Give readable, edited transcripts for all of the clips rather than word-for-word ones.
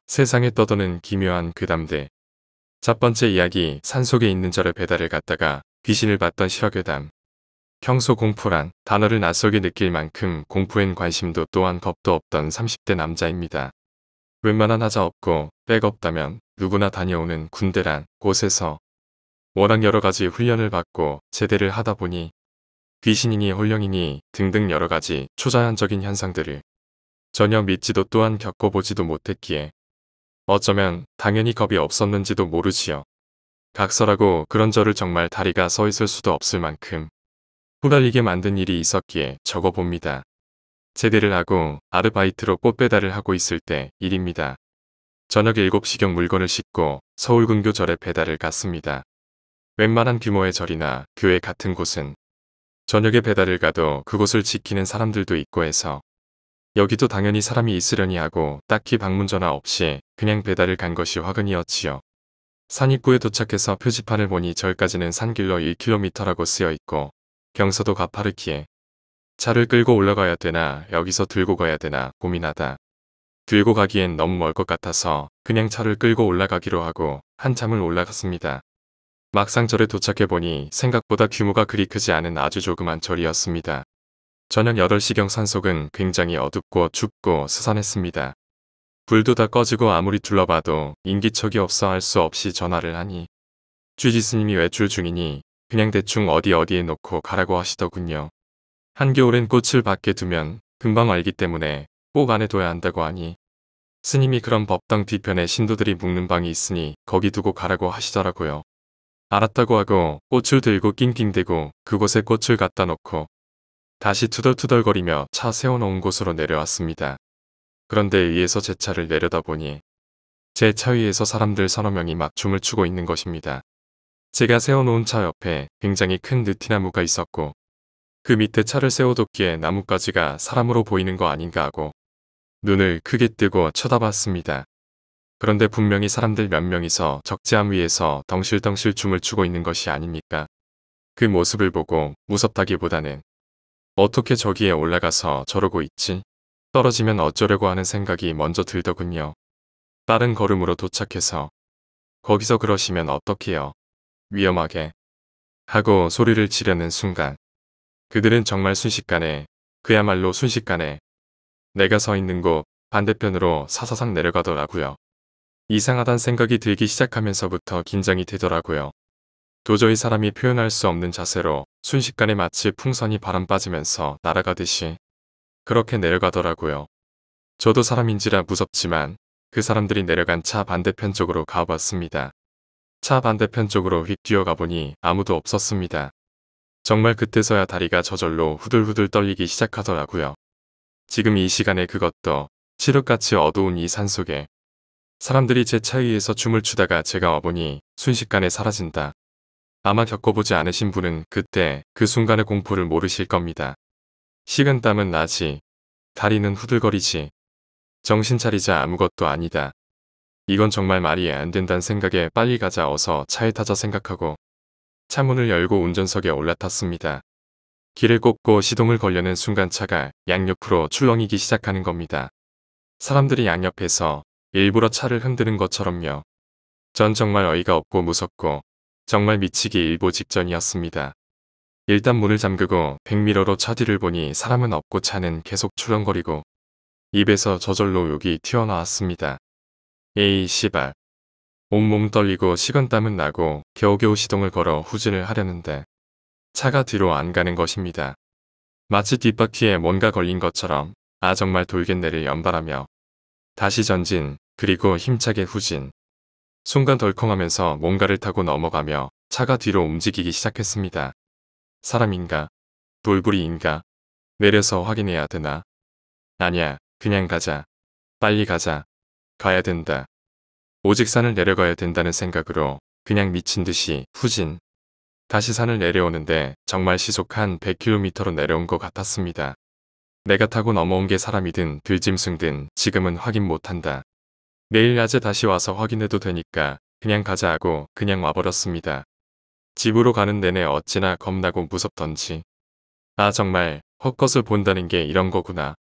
세상에 떠도는 기묘한 괴담들. 첫 번째 이야기, 산속에 있는 절에 배달을 갔다가 귀신을 봤던 실화괴담. 평소 공포란 단어를 낯설게 느낄 만큼 공포엔 관심도 또한 겁도 없던 30대 남자입니다. 웬만한 하자 없고 백 없다면 누구나 다녀오는 군대란 곳에서 워낙 여러가지 훈련을 받고 제대를 하다 보니 귀신이니 홀령이니 등등 여러가지 초자연적인 현상들을 전혀 믿지도 또한 겪어보지도 못했기에 어쩌면 당연히 겁이 없었는지도 모르지요. 각설하고 그런 저를 정말 다리가 서 있을 수도 없을 만큼 후달리게 만든 일이 있었기에 적어봅니다. 제대를 하고 아르바이트로 꽃 배달을 하고 있을 때 일입니다. 저녁 7시경 물건을 싣고 서울 근교 절에 배달을 갔습니다. 웬만한 규모의 절이나 교회 같은 곳은 저녁에 배달을 가도 그곳을 지키는 사람들도 있고 해서 여기도 당연히 사람이 있으려니 하고 딱히 방문 전화 없이 그냥 배달을 간 것이 화근이었지요. 산 입구에 도착해서 표지판을 보니 절까지는 산길로 1km라고 쓰여 있고 경사도 가파르기에 차를 끌고 올라가야 되나 여기서 들고 가야 되나 고민하다. 들고 가기엔 너무 멀 것 같아서 그냥 차를 끌고 올라가기로 하고 한참을 올라갔습니다. 막상 절에 도착해보니 생각보다 규모가 그리 크지 않은 아주 조그만 절이었습니다. 저녁 8시경 산속은 굉장히 어둡고 춥고 스산했습니다. 불도 다 꺼지고 아무리 둘러봐도 인기척이 없어 할 수 없이 전화를 하니 주지 스님이 외출 중이니 그냥 대충 어디에 놓고 가라고 하시더군요. 한겨울엔 꽃을 밖에 두면 금방 알기 때문에 꼭 안에 둬야 한다고 하니 스님이 그런 법당 뒤편에 신도들이 묵는 방이 있으니 거기 두고 가라고 하시더라고요. 알았다고 하고 꽃을 들고 낑낑대고 그곳에 꽃을 갖다 놓고 다시 투덜투덜거리며 차 세워놓은 곳으로 내려왔습니다. 그런데 위에서 제 차를 내려다보니 제 차 위에서 사람들 서너 명이 막 춤을 추고 있는 것입니다. 제가 세워놓은 차 옆에 굉장히 큰 느티나무가 있었고 그 밑에 차를 세워뒀기에 나뭇가지가 사람으로 보이는 거 아닌가 하고 눈을 크게 뜨고 쳐다봤습니다. 그런데 분명히 사람들 몇 명이서 적재암 위에서 덩실덩실 춤을 추고 있는 것이 아닙니까? 그 모습을 보고 무섭다기보다는 어떻게 저기에 올라가서 저러고 있지? 떨어지면 어쩌려고 하는 생각이 먼저 들더군요. 빠른 걸음으로 도착해서 거기서 그러시면 어떡해요? 위험하게 하고 소리를 지르는 순간 그들은 정말 순식간에 그야말로 순식간에 내가 서 있는 곳 반대편으로 사사삭 내려가더라고요. 이상하단 생각이 들기 시작하면서부터 긴장이 되더라고요. 도저히 사람이 표현할 수 없는 자세로 순식간에 마치 풍선이 바람 빠지면서 날아가듯이 그렇게 내려가더라고요. 저도 사람인지라 무섭지만 그 사람들이 내려간 차 반대편 쪽으로 가봤습니다. 차 반대편 쪽으로 휙 뛰어가보니 아무도 없었습니다. 정말 그때서야 다리가 저절로 후들후들 떨리기 시작하더라고요. 지금 이 시간에 그것도 칠흑같이 어두운 이 산속에 사람들이 제 차 위에서 춤을 추다가 제가 와보니 순식간에 사라진다. 아마 겪어보지 않으신 분은 그때 그 순간의 공포를 모르실 겁니다. 식은땀은 나지. 다리는 후들거리지. 정신 차리자 아무것도 아니다. 이건 정말 말이 안 된다는 생각에 빨리 가자 어서 차에 타자 생각하고 차문을 열고 운전석에 올라탔습니다. 길을 꽂고 시동을 걸려는 순간 차가 양옆으로 출렁이기 시작하는 겁니다. 사람들이 양옆에서 일부러 차를 흔드는 것처럼요. 전 정말 어이가 없고 무섭고 정말 미치기 일보 직전이었습니다. 일단 문을 잠그고 백미러로 차 뒤를 보니 사람은 없고 차는 계속 출렁거리고 입에서 저절로 욕이 튀어나왔습니다. 에이 씨발. 온몸 떨리고 식은땀은 나고 겨우겨우 시동을 걸어 후진을 하려는데 차가 뒤로 안 가는 것입니다. 마치 뒷바퀴에 뭔가 걸린 것처럼 아 정말 돌겠네를 연발하며 다시 전진 그리고 힘차게 후진. 순간 덜컹하면서 뭔가를 타고 넘어가며 차가 뒤로 움직이기 시작했습니다. 사람인가? 돌부리인가? 내려서 확인해야 되나? 아니야, 그냥 가자. 빨리 가자. 가야 된다. 오직 산을 내려가야 된다는 생각으로 그냥 미친 듯이 후진. 다시 산을 내려오는데 정말 시속 한 100km로 내려온 것 같았습니다. 내가 타고 넘어온 게 사람이든 들짐승든 지금은 확인 못한다. 내일 낮에 다시 와서 확인해도 되니까 그냥 가자 하고 그냥 와버렸습니다. 집으로 가는 내내 어찌나 겁나고 무섭던지. 아 정말 헛것을 본다는 게 이런 거구나.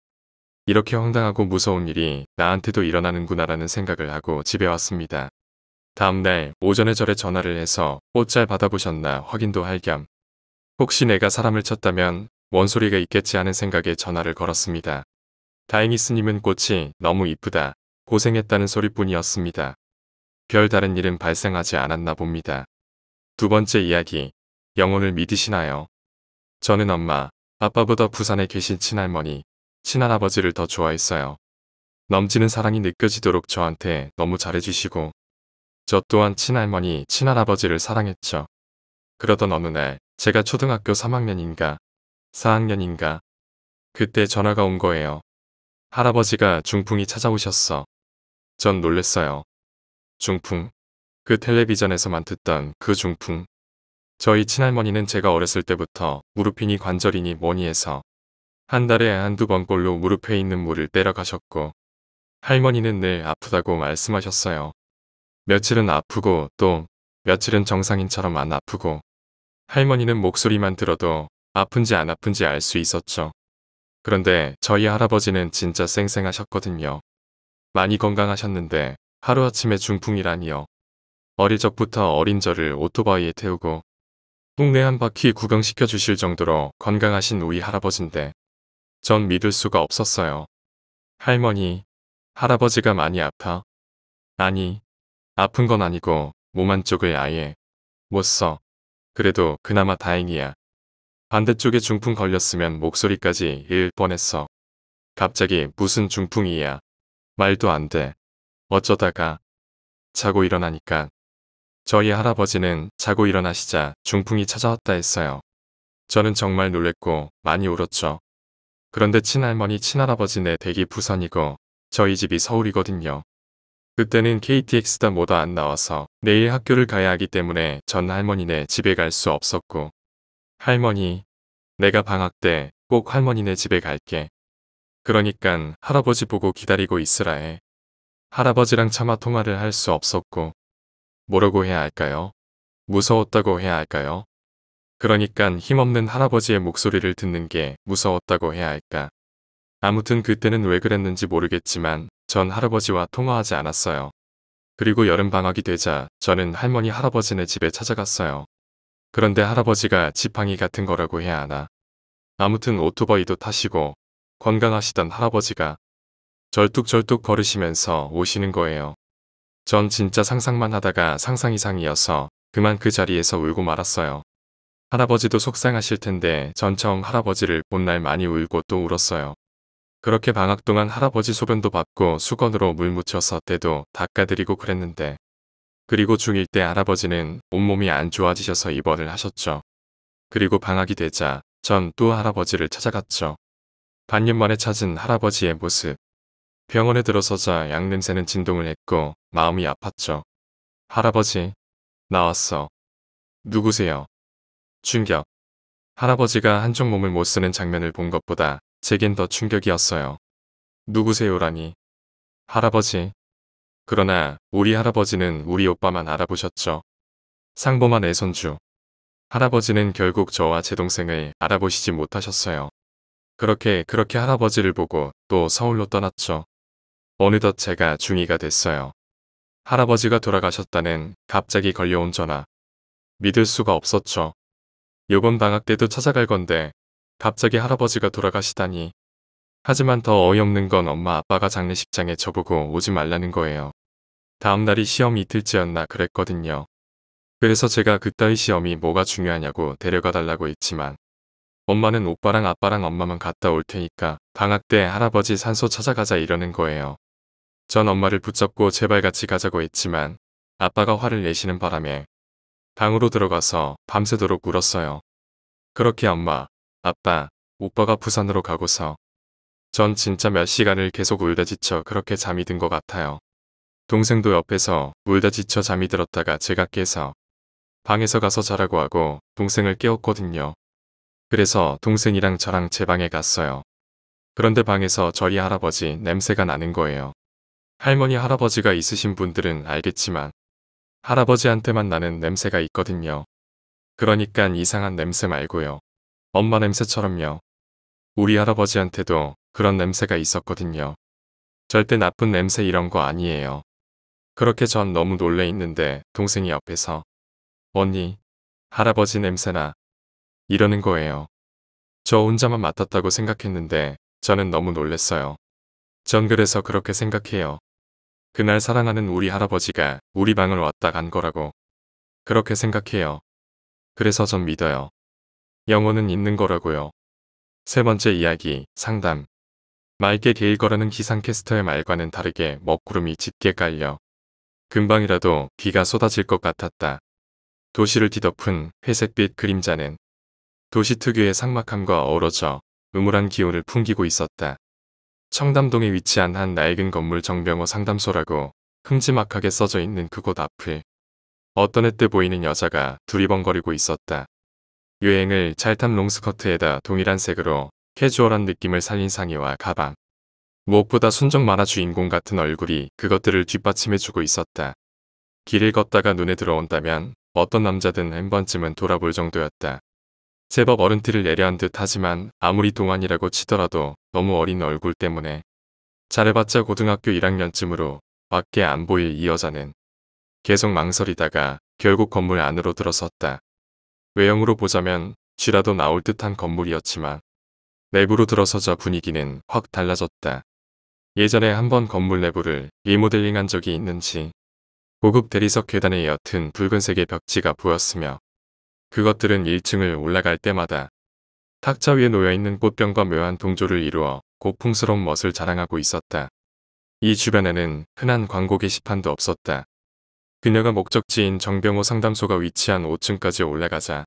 이렇게 황당하고 무서운 일이 나한테도 일어나는구나라는 생각을 하고 집에 왔습니다. 다음날 오전에 절에 전화를 해서 꽃 잘 받아보셨나 확인도 할 겸 혹시 내가 사람을 쳤다면 뭔 소리가 있겠지 하는 생각에 전화를 걸었습니다. 다행히 스님은 꽃이 너무 이쁘다, 고생했다는 소리뿐이었습니다. 별 다른 일은 발생하지 않았나 봅니다. 두 번째 이야기, 영혼을 믿으시나요? 저는 엄마, 아빠보다 부산에 계신 친할머니, 친할아버지를 더 좋아했어요. 넘치는 사랑이 느껴지도록 저한테 너무 잘해주시고 저 또한 친할머니, 친할아버지를 사랑했죠. 그러던 어느 날 제가 초등학교 3학년인가 4학년인가 그때 전화가 온 거예요. 할아버지가 중풍이 찾아오셨어. 전 놀랬어요. 중풍. 그 텔레비전에서만 듣던 그 중풍. 저희 친할머니는 제가 어렸을 때부터 무릎이니 관절이니 뭐니 해서 한 달에 한두 번꼴로 무릎에 있는 물을 빼러 가셨고 할머니는 늘 아프다고 말씀하셨어요. 며칠은 아프고 또 며칠은 정상인처럼 안 아프고 할머니는 목소리만 들어도 아픈지 안 아픈지 알 수 있었죠. 그런데 저희 할아버지는 진짜 쌩쌩하셨거든요. 많이 건강하셨는데 하루아침에 중풍이라니요. 어릴 적부터 어린 저를 오토바이에 태우고 동네 한 바퀴 구경시켜 주실 정도로 건강하신 우리 할아버지인데 전 믿을 수가 없었어요. 할머니, 할아버지가 많이 아파? 아니, 아픈 건 아니고 몸 한쪽을 아예 못 써. 그래도 그나마 다행이야. 반대쪽에 중풍 걸렸으면 목소리까지 잃을 뻔했어. 갑자기 무슨 중풍이야. 말도 안 돼. 어쩌다가 자고 일어나니까 저희 할아버지는 자고 일어나시자 중풍이 찾아왔다 했어요. 저는 정말 놀랬고 많이 울었죠. 그런데 친할머니 친할아버지네 댁이 부산이고 저희 집이 서울이거든요. 그때는 KTX다 뭐다 안 나와서 내일 학교를 가야 하기 때문에 전 할머니네 집에 갈 수 없었고 할머니, 내가 방학 때 꼭 할머니네 집에 갈게. 그러니깐 할아버지 보고 기다리고 있으라 해. 할아버지랑 차마 통화를 할 수 없었고 뭐라고 해야 할까요? 무서웠다고 해야 할까요? 그러니깐 힘없는 할아버지의 목소리를 듣는 게 무서웠다고 해야 할까? 아무튼 그때는 왜 그랬는지 모르겠지만 전 할아버지와 통화하지 않았어요. 그리고 여름방학이 되자 저는 할머니 할아버지네 집에 찾아갔어요. 그런데 할아버지가 지팡이 같은 거라고 해야 하나? 아무튼 오토바이도 타시고 건강하시던 할아버지가 절뚝절뚝 걸으시면서 오시는 거예요. 전 진짜 상상만 하다가 상상 이상이어서 그만 그 자리에서 울고 말았어요. 할아버지도 속상하실 텐데 전 처음 할아버지를 본 날 많이 울고 또 울었어요. 그렇게 방학 동안 할아버지 소변도 받고 수건으로 물 묻혀서 때도 닦아드리고 그랬는데 그리고 중1 때 할아버지는 온몸이 안 좋아지셔서 입원을 하셨죠. 그리고 방학이 되자 전 또 할아버지를 찾아갔죠. 반년 만에 찾은 할아버지의 모습. 병원에 들어서자 약 냄새는 진동을 했고 마음이 아팠죠. 할아버지, 나왔어. 누구세요? 충격. 할아버지가 한쪽 몸을 못 쓰는 장면을 본 것보다 제겐 더 충격이었어요. 누구세요라니. 할아버지. 그러나 우리 할아버지는 우리 오빠만 알아보셨죠. 상범한 애손주. 할아버지는 결국 저와 제 동생을 알아보시지 못하셨어요. 그렇게 할아버지를 보고 또 서울로 떠났죠. 어느덧 제가 중2가 됐어요. 할아버지가 돌아가셨다는 갑자기 걸려온 전화. 믿을 수가 없었죠. 요번 방학 때도 찾아갈 건데 갑자기 할아버지가 돌아가시다니. 하지만 더 어이없는 건 엄마 아빠가 장례식장에 저보고 오지 말라는 거예요. 다음 날이 시험 이틀째였나 그랬거든요. 그래서 제가 그따위 시험이 뭐가 중요하냐고 데려가 달라고 했지만 엄마는 오빠랑 아빠랑 엄마만 갔다 올 테니까 방학 때 할아버지 산소 찾아가자 이러는 거예요. 전 엄마를 붙잡고 제발 같이 가자고 했지만 아빠가 화를 내시는 바람에 방으로 들어가서 밤새도록 울었어요. 그렇게 엄마, 아빠, 오빠가 부산으로 가고서 전 진짜 몇 시간을 계속 울다 지쳐 그렇게 잠이 든 것 같아요. 동생도 옆에서 울다 지쳐 잠이 들었다가 제가 깨서 방에서 가서 자라고 하고 동생을 깨웠거든요. 그래서 동생이랑 저랑 제 방에 갔어요. 그런데 방에서 저희 할아버지 냄새가 나는 거예요. 할머니 할아버지가 있으신 분들은 알겠지만 할아버지한테만 나는 냄새가 있거든요. 그러니깐 이상한 냄새 말고요. 엄마 냄새처럼요. 우리 할아버지한테도 그런 냄새가 있었거든요. 절대 나쁜 냄새 이런 거 아니에요. 그렇게 전 너무 놀래 있는데 동생이 옆에서 언니, 할아버지 냄새나 이러는 거예요. 저 혼자만 맡았다고 생각했는데 저는 너무 놀랬어요. 전 그래서 그렇게 생각해요. 그날 사랑하는 우리 할아버지가 우리 방을 왔다 간 거라고. 그렇게 생각해요. 그래서 전 믿어요. 영혼은 있는 거라고요. 세 번째 이야기, 상담. 맑게 게일 거라는 기상캐스터의 말과는 다르게 먹구름이 짙게 깔려 금방이라도 비가 쏟아질 것 같았다. 도시를 뒤덮은 회색빛 그림자는 도시 특유의 삭막함과 어우러져 음울한 기운을 풍기고 있었다. 청담동에 위치한 한 낡은 건물 정병호 상담소라고 큼지막하게 써져 있는 그곳 앞을 어떤 애 때 보이는 여자가 두리번거리고 있었다. 유행을 잘 탄 롱스커트에다 동일한 색으로 캐주얼한 느낌을 살린 상의와 가방. 무엇보다 순정 만화 주인공 같은 얼굴이 그것들을 뒷받침해주고 있었다. 길을 걷다가 눈에 들어온다면 어떤 남자든 한 번쯤은 돌아볼 정도였다. 제법 어른티를 내려한 듯 하지만 아무리 동안이라고 치더라도 너무 어린 얼굴 때문에 잘해봤자 고등학교 1학년쯤으로 밖에 안 보일 이 여자는 계속 망설이다가 결국 건물 안으로 들어섰다. 외형으로 보자면 쥐라도 나올 듯한 건물이었지만 내부로 들어서자 분위기는 확 달라졌다. 예전에 한번 건물 내부를 리모델링한 적이 있는지 고급 대리석 계단에 옅은 붉은색의 벽지가 보였으며 그것들은 1층을 올라갈 때마다 탁자 위에 놓여있는 꽃병과 묘한 동조를 이루어 고풍스러운 멋을 자랑하고 있었다. 이 주변에는 흔한 광고 게시판도 없었다. 그녀가 목적지인 정병호 상담소가 위치한 5층까지 올라가자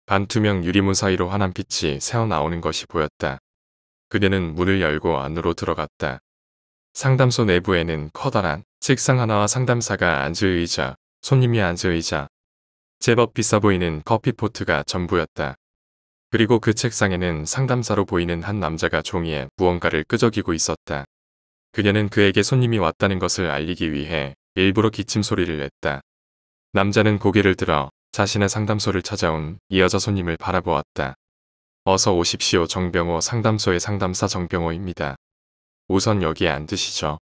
반투명 유리문 사이로 환한 빛이 새어나오는 것이 보였다. 그녀는 문을 열고 안으로 들어갔다. 상담소 내부에는 커다란 책상 하나와 상담사가 앉을 의자, 손님이 앉을 의자, 제법 비싸 보이는 커피포트가 전부였다. 그리고 그 책상에는 상담사로 보이는 한 남자가 종이에 무언가를 끄적이고 있었다. 그녀는 그에게 손님이 왔다는 것을 알리기 위해 일부러 기침 소리를 냈다. 남자는 고개를 들어 자신의 상담소를 찾아온 이 여자 손님을 바라보았다. 어서 오십시오. 정병호 상담소의 상담사 정병호입니다. 우선 여기에 앉으시죠.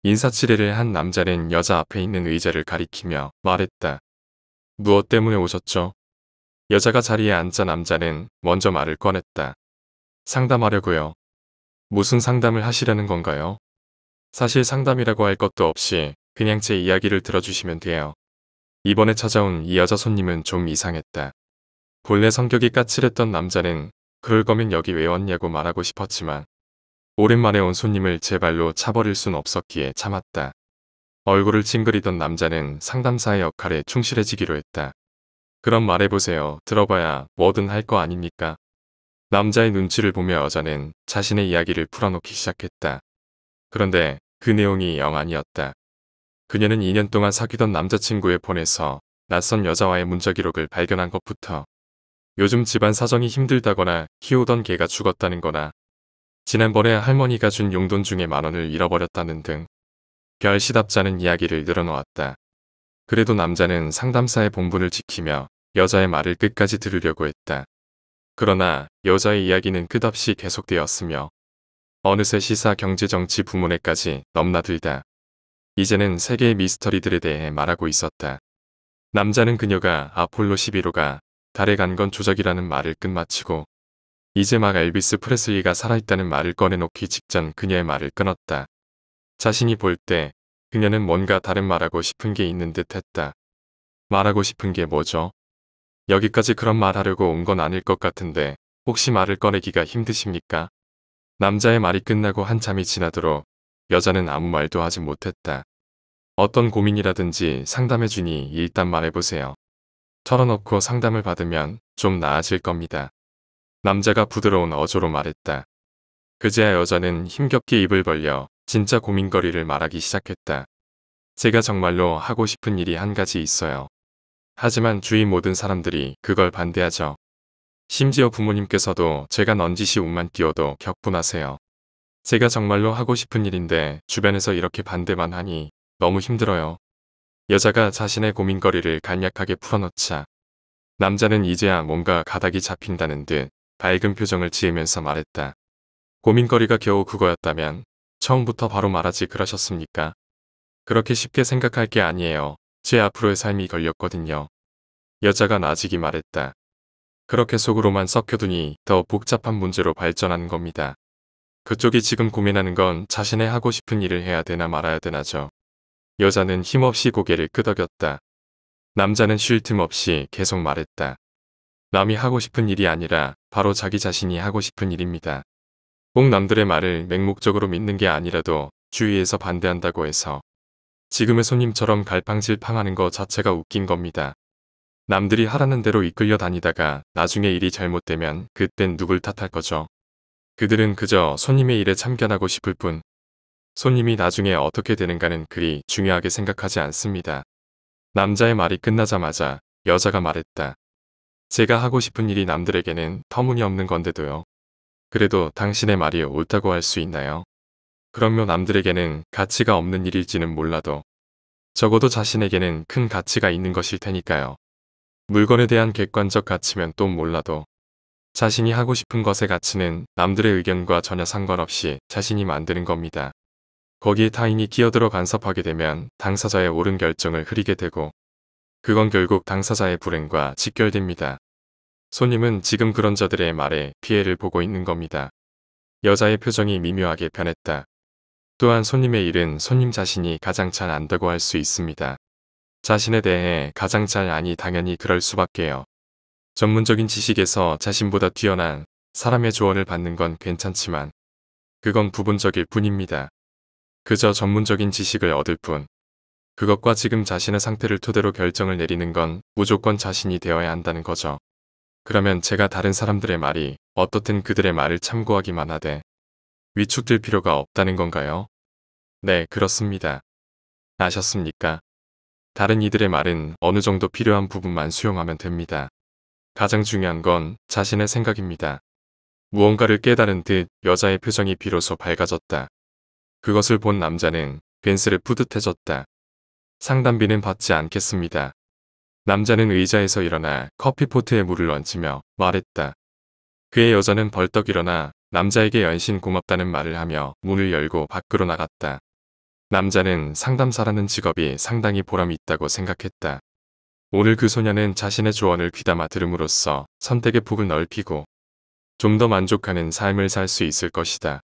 인사치레를 한 남자는 여자 앞에 있는 의자를 가리키며 말했다. 무엇 때문에 오셨죠? 여자가 자리에 앉자 남자는 먼저 말을 꺼냈다. 상담하려고요. 무슨 상담을 하시려는 건가요? 사실 상담이라고 할 것도 없이 그냥 제 이야기를 들어주시면 돼요. 이번에 찾아온 이 여자 손님은 좀 이상했다. 본래 성격이 까칠했던 남자는 그럴 거면 여기 왜 왔냐고 말하고 싶었지만 오랜만에 온 손님을 제 발로 차버릴 순 없었기에 참았다. 얼굴을 찡그리던 남자는 상담사의 역할에 충실해지기로 했다. 그럼 말해보세요. 들어봐야 뭐든 할 거 아닙니까? 남자의 눈치를 보며 여자는 자신의 이야기를 풀어놓기 시작했다. 그런데 그 내용이 영 아니었다. 그녀는 2년 동안 사귀던 남자친구의 폰에서 낯선 여자와의 문자 기록을 발견한 것부터 요즘 집안 사정이 힘들다거나 키우던 개가 죽었다는 거나 지난번에 할머니가 준 용돈 중에 10,000원을 잃어버렸다는 등 별 시답잖은 이야기를 늘어놓았다. 그래도 남자는 상담사의 본분을 지키며 여자의 말을 끝까지 들으려고 했다. 그러나 여자의 이야기는 끝없이 계속되었으며 어느새 시사 경제 정치 부문에까지 넘나들다. 이제는 세계의 미스터리들에 대해 말하고 있었다. 남자는 그녀가 아폴로 11호가 달에 간 건 조작이라는 말을 끝마치고 이제 막 엘비스 프레슬리가 살아있다는 말을 꺼내놓기 직전 그녀의 말을 끊었다. 자신이 볼 때 그녀는 뭔가 다른 말하고 싶은 게 있는 듯 했다. 말하고 싶은 게 뭐죠? 여기까지 그런 말 하려고 온 건 아닐 것 같은데 혹시 말을 꺼내기가 힘드십니까? 남자의 말이 끝나고 한참이 지나도록 여자는 아무 말도 하지 못했다. 어떤 고민이라든지 상담해주니 일단 말해보세요. 털어놓고 상담을 받으면 좀 나아질 겁니다. 남자가 부드러운 어조로 말했다. 그제야 여자는 힘겹게 입을 벌려 진짜 고민거리를 말하기 시작했다. 제가 정말로 하고 싶은 일이 한 가지 있어요. 하지만 주위 모든 사람들이 그걸 반대하죠. 심지어 부모님께서도 제가 넌지시 운만 띄워도 격분하세요. 제가 정말로 하고 싶은 일인데 주변에서 이렇게 반대만 하니 너무 힘들어요. 여자가 자신의 고민거리를 간략하게 풀어놓자 남자는 이제야 뭔가 가닥이 잡힌다는 듯 밝은 표정을 지으면서 말했다. 고민거리가 겨우 그거였다면 처음부터 바로 말하지 그러셨습니까? 그렇게 쉽게 생각할 게 아니에요. 제 앞으로의 삶이 걸렸거든요. 여자가 나직이 말했다. 그렇게 속으로만 썩혀두니 더 복잡한 문제로 발전하는 겁니다. 그쪽이 지금 고민하는 건 자신의 하고 싶은 일을 해야 되나 말아야 되나죠. 여자는 힘없이 고개를 끄덕였다. 남자는 쉴 틈 없이 계속 말했다. 남이 하고 싶은 일이 아니라 바로 자기 자신이 하고 싶은 일입니다. 꼭 남들의 말을 맹목적으로 믿는 게 아니라도 주위에서 반대한다고 해서 지금의 손님처럼 갈팡질팡하는 거 자체가 웃긴 겁니다. 남들이 하라는 대로 이끌려 다니다가 나중에 일이 잘못되면 그땐 누굴 탓할 거죠. 그들은 그저 손님의 일에 참견하고 싶을 뿐 손님이 나중에 어떻게 되는가는 그리 중요하게 생각하지 않습니다. 남자의 말이 끝나자마자 여자가 말했다. 제가 하고 싶은 일이 남들에게는 터무니없는 건데도요. 그래도 당신의 말이 옳다고 할 수 있나요? 그럼요 남들에게는 가치가 없는 일일지는 몰라도 적어도 자신에게는 큰 가치가 있는 것일 테니까요. 물건에 대한 객관적 가치면 또 몰라도 자신이 하고 싶은 것의 가치는 남들의 의견과 전혀 상관없이 자신이 만드는 겁니다. 거기에 타인이 끼어들어 간섭하게 되면 당사자의 옳은 결정을 흐리게 되고 그건 결국 당사자의 불행과 직결됩니다. 손님은 지금 그런 자들의 말에 피해를 보고 있는 겁니다. 여자의 표정이 미묘하게 변했다. 또한 손님의 일은 손님 자신이 가장 잘 안다고 할 수 있습니다. 자신에 대해 가장 잘 아니 당연히 그럴 수밖에요. 전문적인 지식에서 자신보다 뛰어난 사람의 조언을 받는 건 괜찮지만 그건 부분적일 뿐입니다. 그저 전문적인 지식을 얻을 뿐. 그것과 지금 자신의 상태를 토대로 결정을 내리는 건 무조건 자신이 되어야 한다는 거죠. 그러면 제가 다른 사람들의 말이 어떻든 그들의 말을 참고하기만 하되 위축될 필요가 없다는 건가요? 네, 그렇습니다. 아셨습니까? 다른 이들의 말은 어느 정도 필요한 부분만 수용하면 됩니다. 가장 중요한 건 자신의 생각입니다. 무언가를 깨달은 듯 여자의 표정이 비로소 밝아졌다. 그것을 본 남자는 괜스레 뿌듯해졌다. 상담비는 받지 않겠습니다. 남자는 의자에서 일어나 커피포트에 물을 얹으며 말했다. 그의 여자는 벌떡 일어나 남자에게 연신 고맙다는 말을 하며 문을 열고 밖으로 나갔다. 남자는 상담사라는 직업이 상당히 보람이 있다고 생각했다. 오늘 그 소녀는 자신의 조언을 귀담아 들음으로써 선택의 폭을 넓히고 좀 더 만족하는 삶을 살 수 있을 것이다.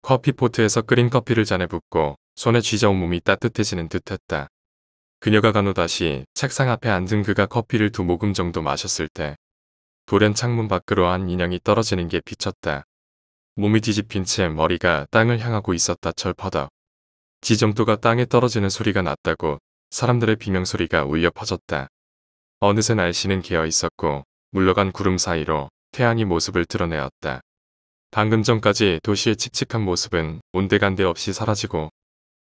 커피포트에서 끓인 커피를 잔에 붓고 손에 쥐져온 몸이 따뜻해지는 듯했다. 그녀가 간호 다시 책상 앞에 앉은 그가 커피를 2모금 정도 마셨을 때 돌연 창문 밖으로 한 인형이 떨어지는 게 비쳤다. 몸이 뒤집힌 채 머리가 땅을 향하고 있었다. 철퍼덕. 지점도가 땅에 떨어지는 소리가 났다고 사람들의 비명소리가 울려 퍼졌다. 어느새 날씨는 개어 있었고 물러간 구름 사이로 태양이 모습을 드러내었다. 방금 전까지 도시의 칙칙한 모습은 온데간데 없이 사라지고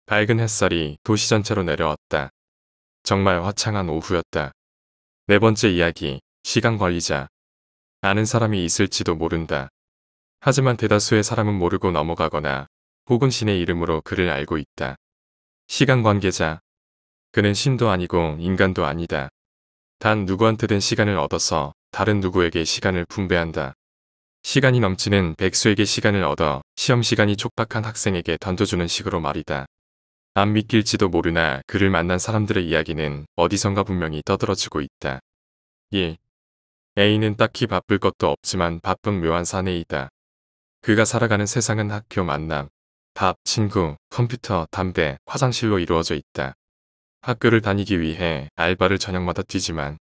밝은 햇살이 도시 전체로 내려왔다. 정말 화창한 오후였다. 네 번째 이야기, 시간 관리자. 아는 사람이 있을지도 모른다. 하지만 대다수의 사람은 모르고 넘어가거나 혹은 신의 이름으로 그를 알고 있다. 시간 관계자. 그는 신도 아니고 인간도 아니다. 단 누구한테든 시간을 얻어서 다른 누구에게 시간을 분배한다. 시간이 넘치는 백수에게 시간을 얻어 시험 시간이 촉박한 학생에게 던져주는 식으로 말이다. 안 믿길지도 모르나 그를 만난 사람들의 이야기는 어디선가 분명히 떠들어지고 있다. 1. A는 딱히 바쁠 것도 없지만 바쁜 묘한 사내이다. 그가 살아가는 세상은 학교 만남, 밥, 친구, 컴퓨터, 담배, 화장실로 이루어져 있다. 학교를 다니기 위해 알바를 저녁마다 뛰지만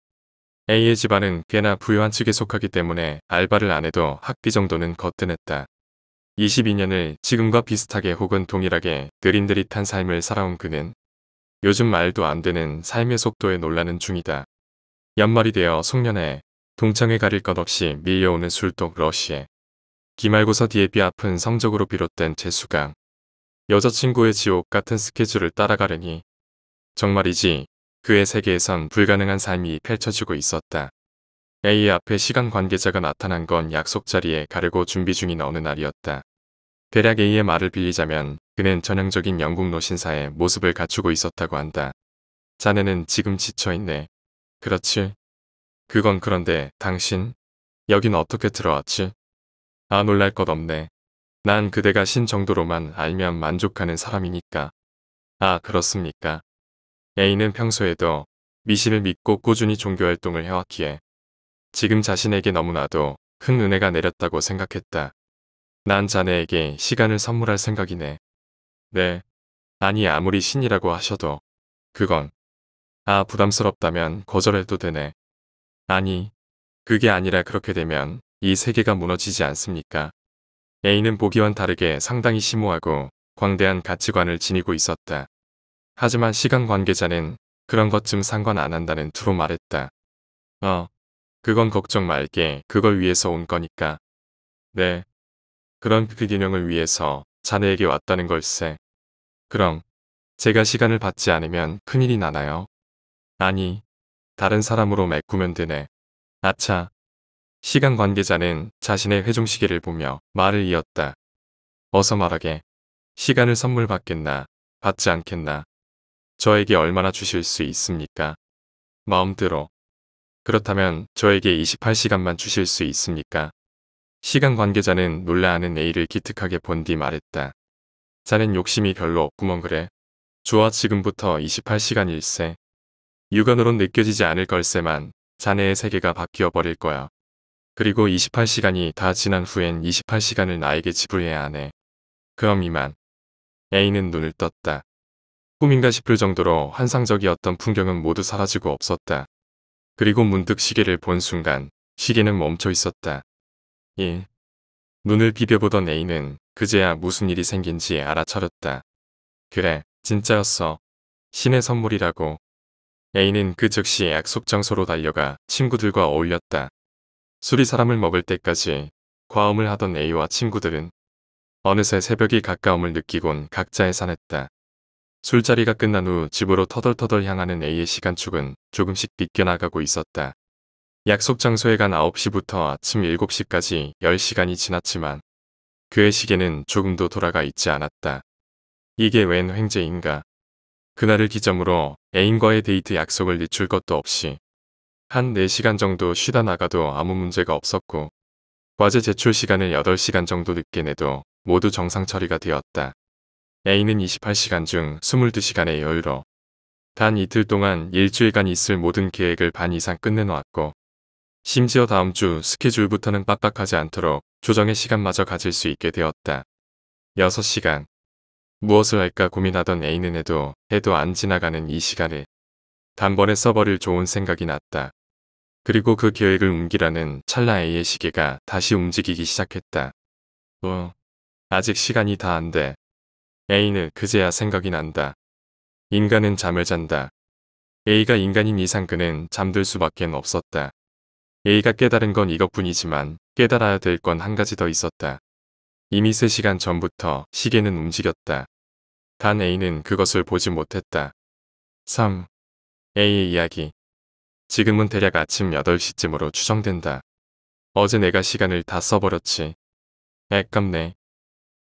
A의 집안은 꽤나 부유한 측에 속하기 때문에 알바를 안 해도 학비 정도는 거뜬했다. 22년을 지금과 비슷하게 혹은 동일하게 느릿느릿한 삶을 살아온 그는 요즘 말도 안 되는 삶의 속도에 놀라는 중이다. 연말이 되어 송년회, 동창회 가릴 것 없이 밀려오는 술독 러시에 기말고사 뒤에 뼈아픈 성적으로 비롯된 재수강, 여자친구의 지옥 같은 스케줄을 따라가려니 정말이지 그의 세계에선 불가능한 삶이 펼쳐지고 있었다. A의 앞에 시간 관계자가 나타난 건 약속 자리에 가려고 준비 중인 어느 날이었다. 대략 A의 말을 빌리자면 그는 전형적인 영국 노신사의 모습을 갖추고 있었다고 한다. 자네는 지금 지쳐있네. 그렇지? 그건 그런데 당신? 여긴 어떻게 들어왔지? 아 놀랄 것 없네. 난 그대가 신 정도로만 알면 만족하는 사람이니까. 아, 그렇습니까? A는 평소에도 미신을 믿고 꾸준히 종교활동을 해왔기에 지금 자신에게 너무나도 큰 은혜가 내렸다고 생각했다. 난 자네에게 시간을 선물할 생각이네. 네. 아니 아무리 신이라고 하셔도 그건 부담스럽다면 거절해도 되네. 아니 그게 아니라 그렇게 되면 이 세계가 무너지지 않습니까? A는 보기와는 다르게 상당히 심오하고 광대한 가치관을 지니고 있었다. 하지만 시간 관계자는 그런 것쯤 상관 안 한다는 투로 말했다. 그건 걱정 말게. 그걸 위해서 온 거니까. 네. 그런 그 균형을 위해서 자네에게 왔다는 걸세. 그럼 제가 시간을 받지 않으면 큰일이 나나요? 아니, 다른 사람으로 메꾸면 되네. 아차. 시간 관계자는 자신의 회중시계를 보며 말을 이었다. 어서 말하게. 시간을 선물 받겠나, 받지 않겠나. 저에게 얼마나 주실 수 있습니까? 마음대로. 그렇다면 저에게 28시간만 주실 수 있습니까? 시간 관계자는 놀라하는 A를 기특하게 본 뒤 말했다. 자넨 욕심이 별로 없구먼 그래. 좋아 지금부터 28시간일세. 육안으론 느껴지지 않을 걸세만 자네의 세계가 바뀌어 버릴 거야. 그리고 28시간이 다 지난 후엔 28시간을 나에게 지불해야 하네. 그럼 이만. A는 눈을 떴다. 꿈인가 싶을 정도로 환상적이었던 풍경은 모두 사라지고 없었다. 그리고 문득 시계를 본 순간 시계는 멈춰 있었다. 1. 눈을 비벼보던 A는 그제야 무슨 일이 생긴지 알아차렸다. 그래, 진짜였어. 신의 선물이라고. A는 그 즉시 약속 장소로 달려가 친구들과 어울렸다. 술이 사람을 먹을 때까지 과음을 하던 A와 친구들은 어느새 새벽이 가까움을 느끼곤 각자 해산했다. 술자리가 끝난 후 집으로 터덜터덜 향하는 A의 시간축은 조금씩 비껴나가고 있었다. 약속 장소에 간 9시부터 아침 7시까지 10시간이 지났지만 그의 시계는 조금도 돌아가 있지 않았다. 이게 웬 횡재인가. 그날을 기점으로 애인과의 데이트 약속을 늦출 것도 없이 한 4시간 정도 쉬다 나가도 아무 문제가 없었고 과제 제출 시간을 8시간 정도 늦게 내도 모두 정상 처리가 되었다. A는 28시간 중 22시간의 여유로 단 이틀 동안 일주일간 있을 모든 계획을 반 이상 끝내놓았고 심지어 다음 주 스케줄부터는 빡빡하지 않도록 조정의 시간마저 가질 수 있게 되었다. 6시간. 무엇을 할까 고민하던 A는 해도 안 지나가는 이 시간을 단번에 써버릴 좋은 생각이 났다. 그리고 그 계획을 옮기라는 찰나 A의 시계가 다시 움직이기 시작했다. 아직 시간이 다 안 돼. A는 그제야 생각이 난다. 인간은 잠을 잔다. A가 인간인 이상 그는 잠들 수밖엔 없었다. A가 깨달은 건 이것뿐이지만 깨달아야 될 건 한 가지 더 있었다. 이미 3시간 전부터 시계는 움직였다. 단 A는 그것을 보지 못했다. 3. A의 이야기. 지금은 대략 아침 8시쯤으로 추정된다. 어제 내가 시간을 다 써버렸지. 아깝네.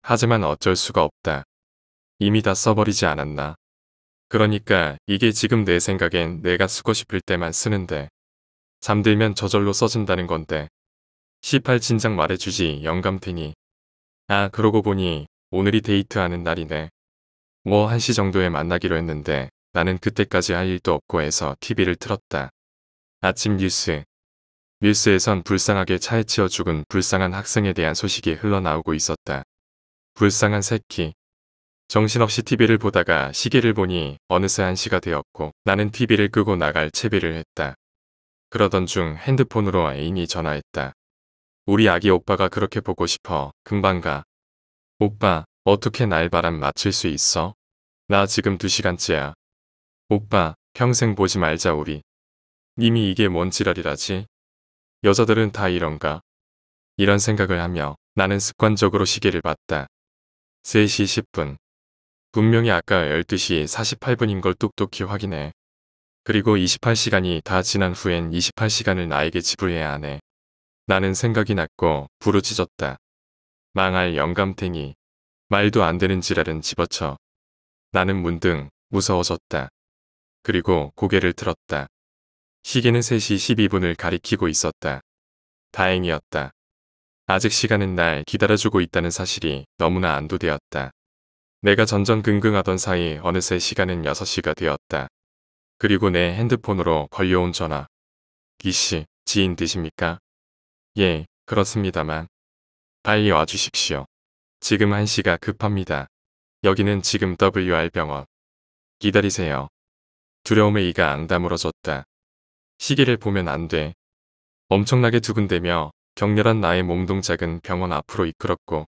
하지만 어쩔 수가 없다. 이미 다 써버리지 않았나. 그러니까 이게 지금 내 생각엔 내가 쓰고 싶을 때만 쓰는데 잠들면 저절로 써진다는 건데. 18 진작 말해주지 영감탱이. 그러고 보니 오늘이 데이트하는 날이네. 1시 정도에 만나기로 했는데 나는 그때까지 할 일도 없고 해서 TV를 틀었다. 아침 뉴스. 뉴스에선 불쌍하게 차에 치여 죽은 불쌍한 학생에 대한 소식이 흘러나오고 있었다. 불쌍한 새끼. 정신없이 TV를 보다가 시계를 보니 어느새 1시가 되었고 나는 TV를 끄고 나갈 채비를 했다. 그러던 중 핸드폰으로 애인이 전화했다. 우리 아기 오빠가 그렇게 보고 싶어. 금방 가. 오빠, 어떻게 날 바람 맞출 수 있어? 나 지금 2시간째야. 오빠, 평생 보지 말자 우리. 님이 이게 뭔 지랄이라지? 여자들은 다 이런가? 이런 생각을 하며 나는 습관적으로 시계를 봤다. 3시 10분. 분명히 아까 12시 48분인 걸 똑똑히 확인해. 그리고 28시간이 다 지난 후엔 28시간을 나에게 지불해야 하네. 나는 생각이 났고 부르짖었다. 망할 영감탱이. 말도 안 되는 지랄은 집어쳐. 나는 문득 무서워졌다. 그리고 고개를 들었다. 시계는 3시 12분을 가리키고 있었다. 다행이었다. 아직 시간은 날 기다려주고 있다는 사실이 너무나 안도되었다. 내가 전전긍긍하던 사이 어느새 시간은 6시가 되었다. 그리고 내 핸드폰으로 걸려온 전화. 이씨, 지인 되십니까? 예, 그렇습니다만. 빨리 와주십시오. 지금 1시가 급합니다. 여기는 지금 WR병원. 기다리세요. 두려움에 이가 앙다물어졌다. 시계를 보면 안 돼. 엄청나게 두근대며 격렬한 나의 몸동작은 병원 앞으로 이끌었고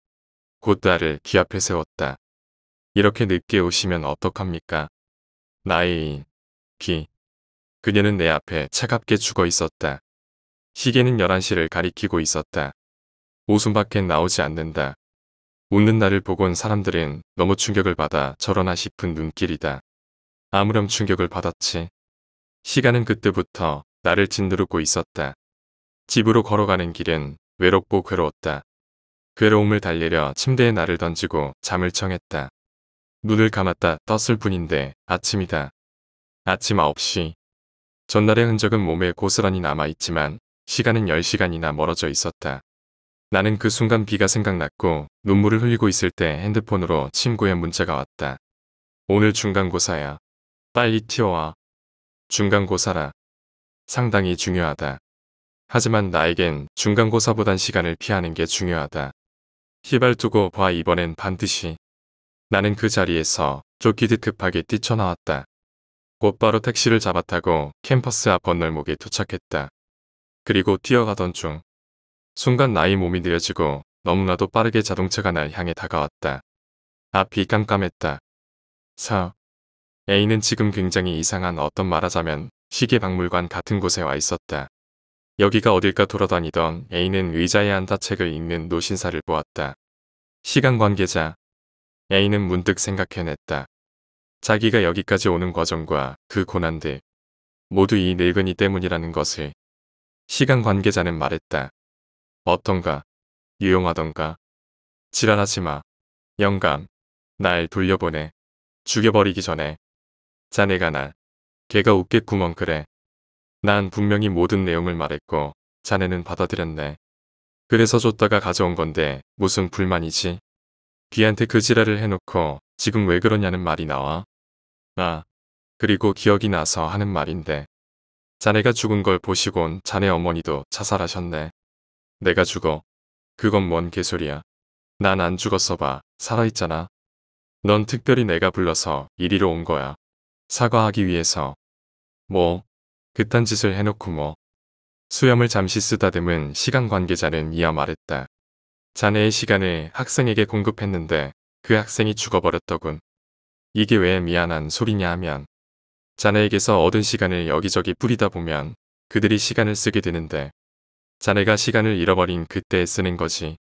곧 나를 귀 앞에 세웠다. 이렇게 늦게 오시면 어떡합니까? 나의 애인, 귀. 그녀는 내 앞에 차갑게 죽어 있었다. 시계는 11시를 가리키고 있었다. 웃음밖엔 나오지 않는다. 웃는 나를 보곤 사람들은 너무 충격을 받아 저러나 싶은 눈길이다. 아무렴 충격을 받았지. 시간은 그때부터 나를 짓누르고 있었다. 집으로 걸어가는 길은 외롭고 괴로웠다. 괴로움을 달래려 침대에 나를 던지고 잠을 청했다. 눈을 감았다 떴을 뿐인데 아침이다. 아침 9시. 전날의 흔적은 몸에 고스란히 남아있지만 시간은 10시간이나 멀어져 있었다. 나는 그 순간 비가 생각났고 눈물을 흘리고 있을 때 핸드폰으로 친구의 문자가 왔다. 오늘 중간고사야. 빨리 튀어와. 중간고사라. 상당히 중요하다. 하지만 나에겐 중간고사보단 시간을 피하는 게 중요하다. 시발 두고 봐 이번엔 반드시. 나는 그 자리에서 쫓기듯 급하게 뛰쳐나왔다. 곧바로 택시를 잡아타고 캠퍼스 앞 건널목에 도착했다. 그리고 뛰어가던 중 순간 나의 몸이 느려지고 너무나도 빠르게 자동차가 날 향해 다가왔다. 앞이 깜깜했다. A는 지금 굉장히 이상한 어떤 말하자면 시계박물관 같은 곳에 와 있었다. 여기가 어딜까 돌아다니던 A는 의자에 앉아 책을 읽는 노신사를 보았다. 시간 관계자. A는 문득 생각해냈다. 자기가 여기까지 오는 과정과 그 고난들 모두 이 늙은이 때문이라는 것을. 시간 관계자는 말했다. 어떤가? 유용하던가? 지랄하지 마. 영감. 날 돌려보내. 죽여버리기 전에. 자네가 날. 걔가 웃겠구먼 그래. 난 분명히 모든 내용을 말했고 자네는 받아들였네. 그래서 줬다가 가져온 건데 무슨 불만이지? 귀한테 그 지랄을 해놓고 지금 왜 그러냐는 말이 나와. 아, 그리고 기억이 나서 하는 말인데. 자네가 죽은 걸 보시곤 자네 어머니도 자살하셨네. 내가 죽어. 그건 뭔 개소리야. 난 안 죽었어 봐. 살아있잖아. 넌 특별히 내가 불러서 이리로 온 거야. 사과하기 위해서. 뭐, 그딴 짓을 해놓고 뭐. 수염을 잠시 쓰다듬은 시간 관계자는 이어 말했다. 자네의 시간을 학생에게 공급했는데 그 학생이 죽어버렸더군. 이게 왜 미안한 소리냐 하면 자네에게서 얻은 시간을 여기저기 뿌리다 보면 그들이 시간을 쓰게 되는데 자네가 시간을 잃어버린 그때에 쓰는 거지.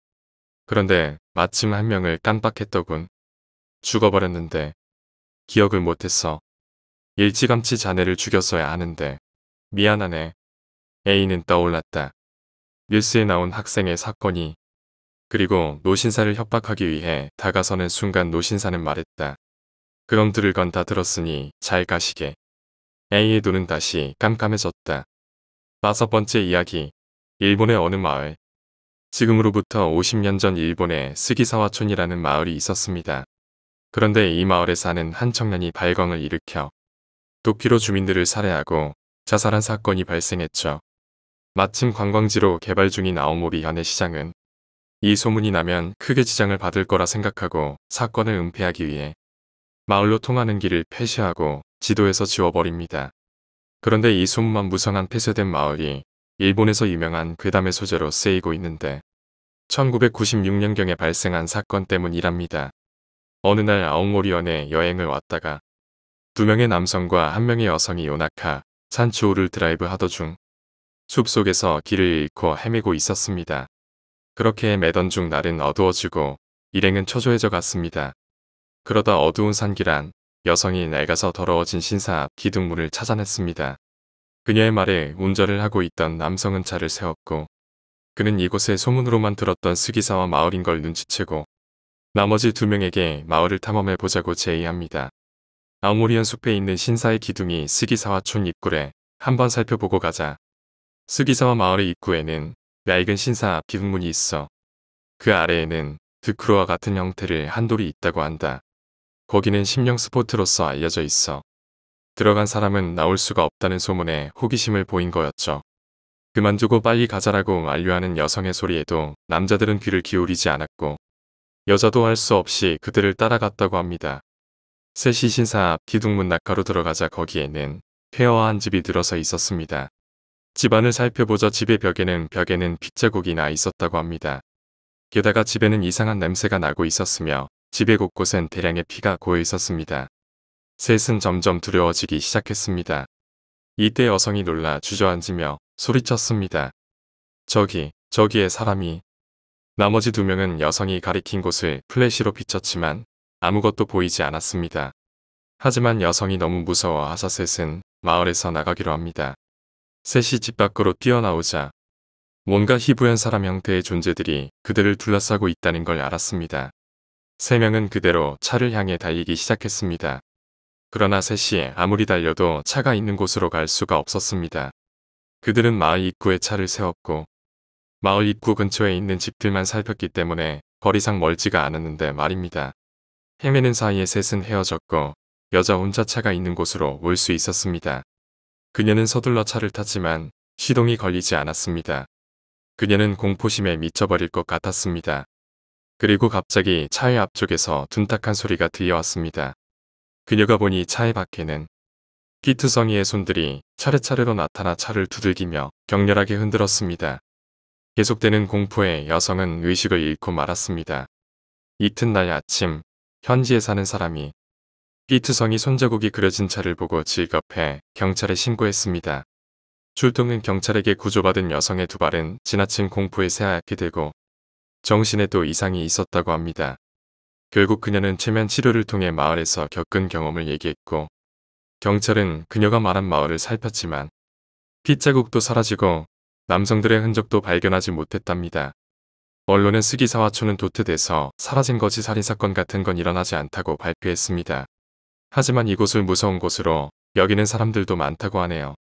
그런데 마침 한 명을 깜빡했더군. 죽어버렸는데 기억을 못했어. 일찌감치 자네를 죽였어야 하는데 미안하네. A는 떠올랐다. 뉴스에 나온 학생의 사건이. 그리고 노신사를 협박하기 위해 다가서는 순간 노신사는 말했다. 그럼 들을 건 다 들었으니 잘 가시게. A의 눈은 다시 깜깜해졌다. 5번째 이야기. 일본의 어느 마을. 지금으로부터 50년 전 일본에 스기사와촌이라는 마을이 있었습니다. 그런데 이 마을에 사는 한 청년이 발광을 일으켜 도끼로 주민들을 살해하고 자살한 사건이 발생했죠. 마침 관광지로 개발 중인 아오모리 현의 시장은 이 소문이 나면 크게 지장을 받을 거라 생각하고 사건을 은폐하기 위해 마을로 통하는 길을 폐쇄하고 지도에서 지워버립니다. 그런데 이 소문만 무성한 폐쇄된 마을이 일본에서 유명한 괴담의 소재로 쓰이고 있는데 1996년경에 발생한 사건 때문이랍니다. 어느 날 아오모리현에 여행을 왔다가 2명의 남성과 1명의 여성이 요나카 산초우를 드라이브 하던 중 숲속에서 길을 잃고 헤매고 있었습니다. 그렇게 헤매던 중 날은 어두워지고 일행은 초조해져 갔습니다. 그러다 어두운 산길 안 여성이 낡아서 더러워진 신사 앞 기둥문을 찾아냈습니다. 그녀의 말에 운전을 하고 있던 남성은 차를 세웠고 그는 이곳에 소문으로만 들었던 스기사와 마을인 걸 눈치채고 나머지 2명에게 마을을 탐험해 보자고 제의합니다. 아오모리현 숲에 있는 신사의 기둥이 스기사와촌 입구래 한번 살펴보고 가자. 스기사와 마을의 입구에는 낡은 신사 앞 기둥문이 있어 그 아래에는 드크로와 같은 형태를 한 돌이 있다고 한다. 거기는 심령 스포트로서 알려져 있어. 들어간 사람은 나올 수가 없다는 소문에 호기심을 보인 거였죠. 그만두고 빨리 가자라고 만류하는 여성의 소리에도 남자들은 귀를 기울이지 않았고 여자도 할 수 없이 그들을 따라갔다고 합니다. 셋이 신사 앞 기둥문 낙하로 들어가자 거기에는 폐허한 집이 들어서 있었습니다. 집안을 살펴보자 집의 벽에는 핏자국이 나 있었다고 합니다. 게다가 집에는 이상한 냄새가 나고 있었으며 집의 곳곳엔 대량의 피가 고여 있었습니다. 셋은 점점 두려워지기 시작했습니다. 이때 여성이 놀라 주저앉으며 소리쳤습니다. 저기에 사람이. 나머지 두 명은 여성이 가리킨 곳을 플래시로 비췄지만 아무것도 보이지 않았습니다. 하지만 여성이 너무 무서워하사 셋은 마을에서 나가기로 합니다. 셋이 집 밖으로 뛰어나오자 뭔가 희부연 사람 형태의 존재들이 그들을 둘러싸고 있다는 걸 알았습니다. 세 명은 그대로 차를 향해 달리기 시작했습니다. 그러나 셋이 아무리 달려도 차가 있는 곳으로 갈 수가 없었습니다. 그들은 마을 입구에 차를 세웠고 마을 입구 근처에 있는 집들만 살폈기 때문에 거리상 멀지가 않았는데 말입니다. 헤매는 사이에 셋은 헤어졌고 여자 혼자 차가 있는 곳으로 올 수 있었습니다. 그녀는 서둘러 차를 탔지만 시동이 걸리지 않았습니다. 그녀는 공포심에 미쳐버릴 것 같았습니다. 그리고 갑자기 차의 앞쪽에서 둔탁한 소리가 들려왔습니다. 그녀가 보니 차의 밖에는 피투성이의 손들이 차례차례로 나타나 차를 두들기며 격렬하게 흔들었습니다. 계속되는 공포에 여성은 의식을 잃고 말았습니다. 이튿날 아침 현지에 사는 사람이 피투성이 손자국이 그려진 차를 보고 질겁해 경찰에 신고했습니다. 출동은 경찰에게 구조받은 여성의 두 발은 지나친 공포에 새하얗게 되고 정신에도 이상이 있었다고 합니다. 결국 그녀는 최면 치료를 통해 마을에서 겪은 경험을 얘기했고 경찰은 그녀가 말한 마을을 살폈지만 핏자국도 사라지고 남성들의 흔적도 발견하지 못했답니다. 언론은 스기사와초는 도태돼서 사라진 거지 살인사건 같은 건 일어나지 않다고 발표했습니다. 하지만 이곳을 무서운 곳으로 여기는 사람들도 많다고 하네요.